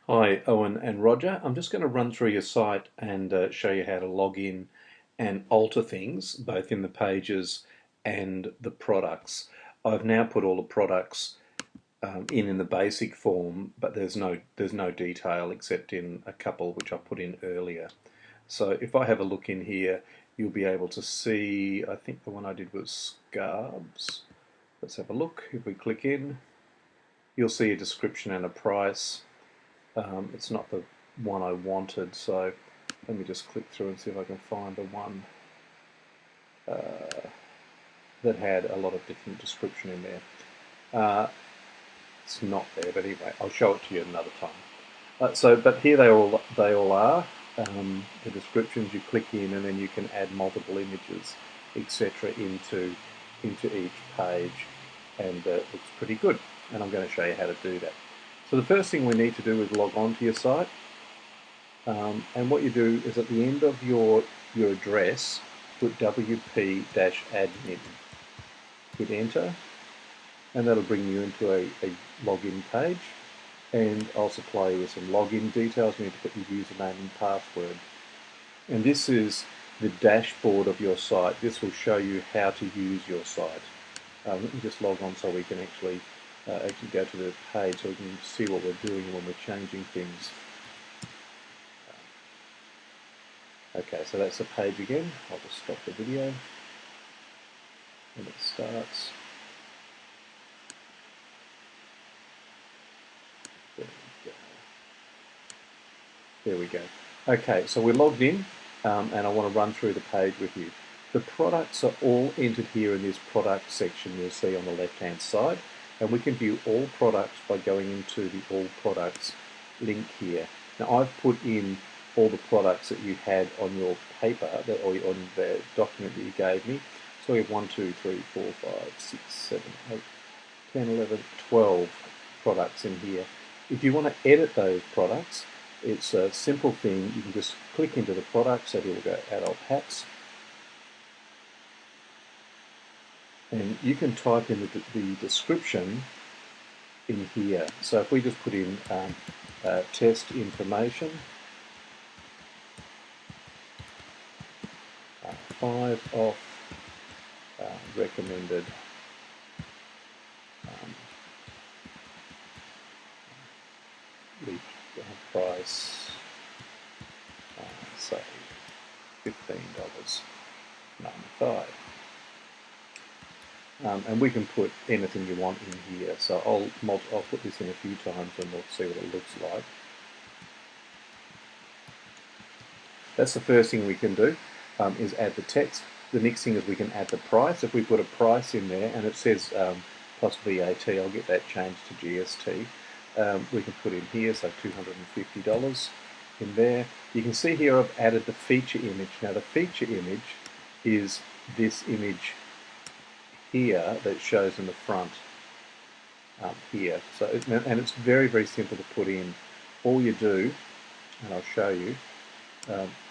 Hi, Owen and Roger. I'm just going to run through your site and show you how to log in and alter things, both in the pages and the products. I've now put all the products in the basic form, but there's no detail except in a couple which I put in earlier. So if I have a look in here, you'll be able to see, I think the one I did was scarves. Let's have a look. If we click in, you'll see a description and a price. It's not the one I wanted, so let me just click through and see if I can find the one that had a lot of different description in there. It's not there, but anyway, I'll show it to you another time. But here they all are. The descriptions, you click in, and then you can add multiple images, etc., into each page, and it looks pretty good. And I'm going to show you how to do that. So the first thing we need to do is log on to your site. And what you do is at the end of your address, put WP-admin, hit enter, and that'll bring you into a login page. And I'll supply you with some login details. You need to put your username and password. And this is the dashboard of your site. This will show you how to use your site. Let me just log on so we can actually go to the page so we can see what we're doing when we're changing things. Okay, so that's the page again. I'll just stop the video and it starts. There we go. Okay, so we're logged in and I want to run through the page with you. The products are all entered here in this product section you'll see on the left hand side, and we can view all products by going into the all products link here. Now I've put in all the products that you had on your paper or on the document that you gave me. So we have 1, 2, 3, 4, 5, 6, 7, 8, 10, 11, 12 products in here. If you want to edit those products, it's a simple thing. You can just click into the product. So here we'll go adult hats. And you can type in the description in here. So if we just put in test information, 5 off, recommended price, say $15.95. And we can put anything you want in here. So I'll put this in a few times and we'll see what it looks like. That's the first thing we can do, is add the text. The next thing is we can add the price. If we put a price in there and it says plus VAT, I'll get that changed to GST. We can put in here, so $250 in there. You can see here I've added the feature image. Now the feature image is this image here that shows in the front here. So and it's very, very simple to put in. All you do, and I'll show you,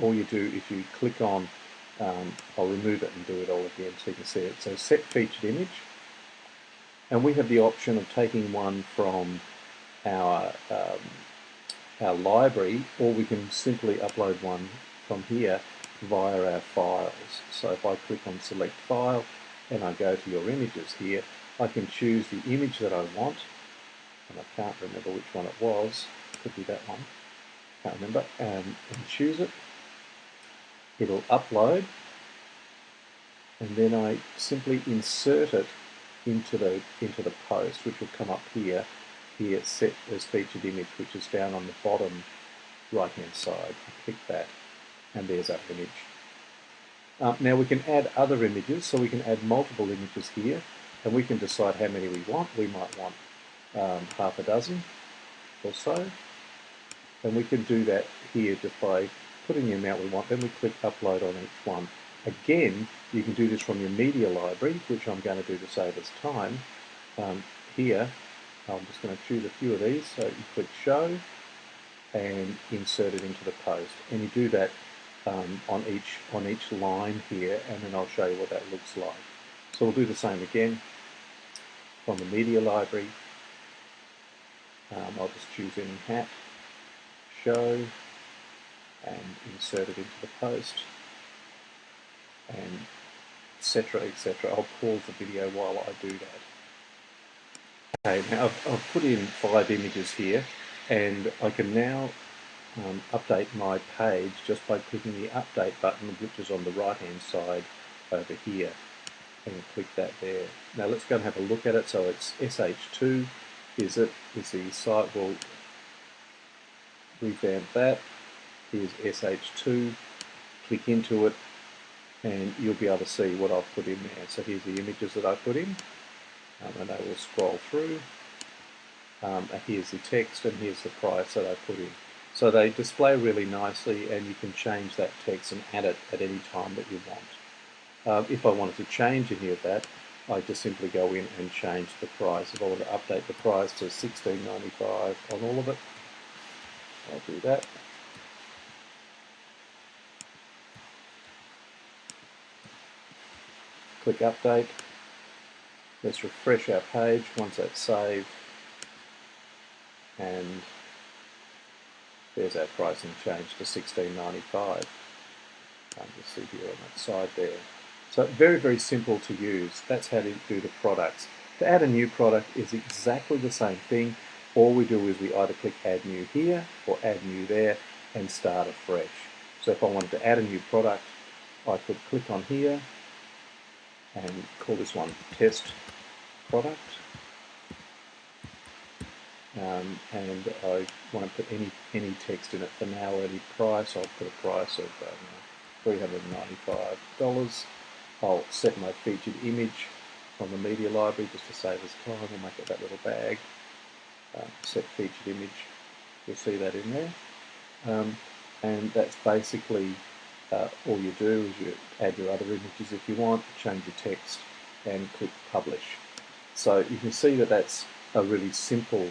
all you do if you click on, I'll remove it and do it all again so you can see it. So set featured image, and we have the option of taking one from our library, or we can simply upload one from here via our files. So if I click on select file and I go to your images here, I can choose the image that I want, and I can't remember which one it was. Could be that one. Can't remember. And choose it. It'll upload, and then I simply insert it into the post, which will come up here. Here, set as featured image, which is down on the bottom right-hand side. I click that, and there's our image. Now we can add other images, so we can add multiple images here, and we can decide how many we want. We might want half a dozen or so, and we can do that here just by putting the amount we want. Then we click upload on each one. Again, you can do this from your media library, which I'm going to do to save us time. Here, I'm just going to choose a few of these. So you click show and insert it into the post, and you do that on each line here, and then I'll show you what that looks like. So we'll do the same again from the media library. I'll just choose any hat, show and insert it into the post, and etc, etc. I'll pause the video while I do that. Okay, now I've put in 5 images here, and I can now update my page just by clicking the update button, which is on the right hand side over here, and click that there. Now let's go and have a look at it. So it's SH2 is the site. We'll revamp that. Here's SH2, click into it, and you'll be able to see what I've put in there. So here's the images that I put in, and I will scroll through. Here's the text, and here's the price that I put in. So they display really nicely, and you can change that text and add it at any time that you want. If I wanted to change any of that, I just simply go in and change the price. If I want to update the price to $16.95 on all of it, I'll do that. Click update. Let's refresh our page once that's saved, and there's our pricing change to $16.95. You see here on that side there. So very, very simple to use. That's how to do the products. To add a new product is exactly the same thing. All we do is we either click add new here or add new there and start afresh. So if I wanted to add a new product, I could click on here and call this one test product. And I won't put any text in it for now or any price. I'll put a price of $395. I'll set my featured image from the media library just to save us time. We'll make it that little bag. Set featured image. You'll see that in there. And that's basically all you do is you add your other images if you want, change your text, and click publish. So you can see that that's a really simple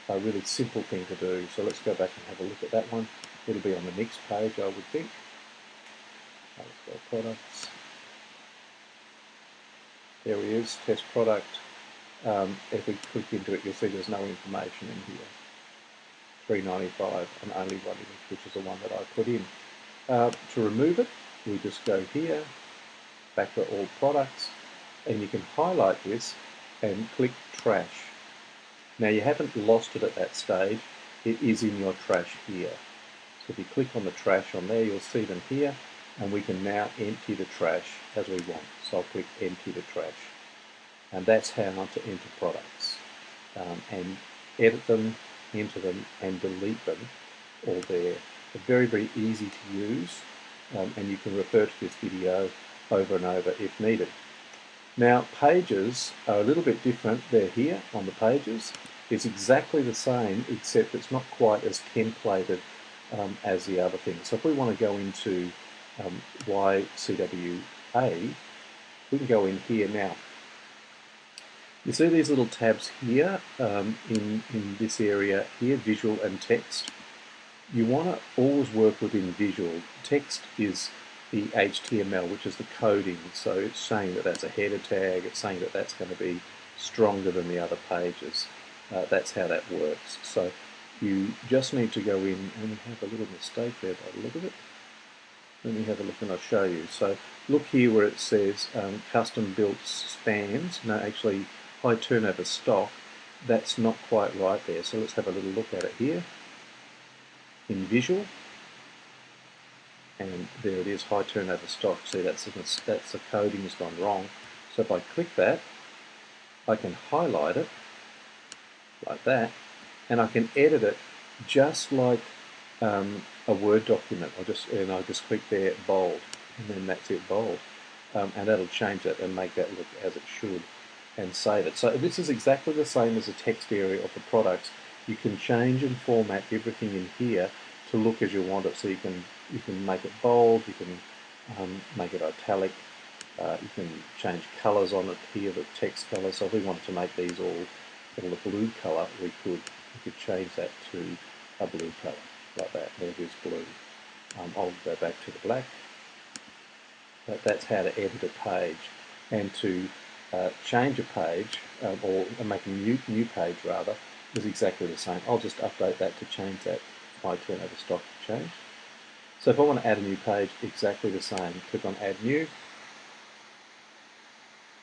thing to do. So let's go back and have a look at that one. It'll be on the next page, I would think. Let's go products. There he is, test product. If we click into it, you'll see there's no information in here. $3.95 and only one image, which is the one that I put in. To remove it, we just go here, back to all products, and you can highlight this and click trash. Now you haven't lost it at that stage, it is in your trash here. So if you click on the trash on there, you'll see them here, and we can now empty the trash as we want. So I'll click empty the trash. And that's how to enter products and edit them, enter them, and delete them all there. They're very, very easy to use, and you can refer to this video over and over if needed. Now, pages are a little bit different. They're here on the pages. It's exactly the same, except it's not quite as templated as the other things. So if we want to go into YCWA, we can go in here now. You see these little tabs here in this area here, visual and text. You want to always work within visual. Text is the HTML, which is the coding. So it's saying that that's a header tag. It's saying that that's going to be stronger than the other pages. That's how that works. So you just need to go in, and we have a little mistake there by the look of it. Let me have a look and I'll show you. So look here where it says custom built spans. No, actually high turnover stock. That's not quite right there. So let's have a little look at it here in visual. And there it is, high turnover stock. See, that's the coding has gone wrong. So if I click that, I can highlight it like that, and I can edit it just like a Word document. I just click there, bold, and then that's it, bold, and that'll change that and make that look as it should, and save it. So this is exactly the same as the text area of the products. You can change and format everything in here to look as you want it. So you can make it bold, you can make it italic, you can change colours on it here, the text colour. So if we wanted to make these all a blue colour, we could change that to a blue colour like that. There it is, blue. I'll go back to the black. That's how to edit a page, and to change a page or make a new page rather is exactly the same. I'll just update that to change that my turnover stock change. So if I want to add a new page, exactly the same. Click on Add New,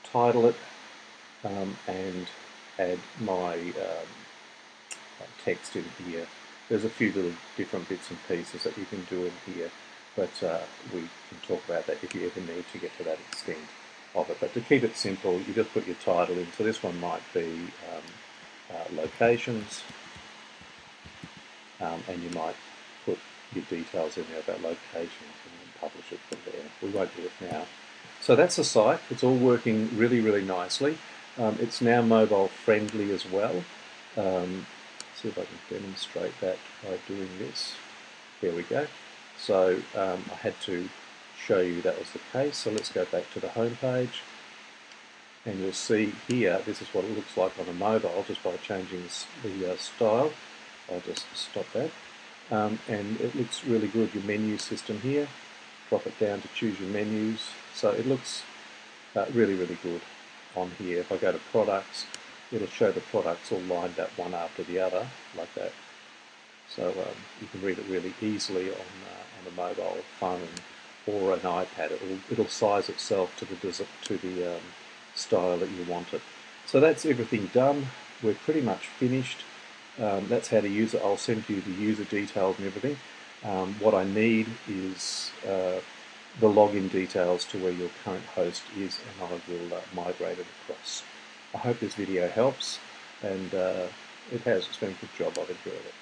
title it, and add my text in here. There's a few little different bits and pieces that you can do in here, but we can talk about that if you ever need to get to that extent of it. But to keep it simple, you just put your title in. So this one might be locations, and you might put your details in there about locations and then publish it from there. We won't do it now. So that's the site. It's all working really, really nicely. It's now mobile friendly as well. See if I can demonstrate that by doing this. There we go. So I had to show you that was the case. So let's go back to the home page. And you'll see here, this is what it looks like on a mobile just by changing the style. I'll just stop that. And it looks really good. Your menu system here, drop it down to choose your menus. So it looks really, really good on here. If I go to products, it'll show the products all lined up one after the other, like that. So you can read it really easily on a mobile phone or an iPad. It'll size itself to the style that you want it. So that's everything done. We're pretty much finished. That's how to use it. I'll send you the user details and everything. What I need is the login details to where your current host is, and I will migrate it across. I hope this video helps, and it has. It's been a good job. I've enjoyed it.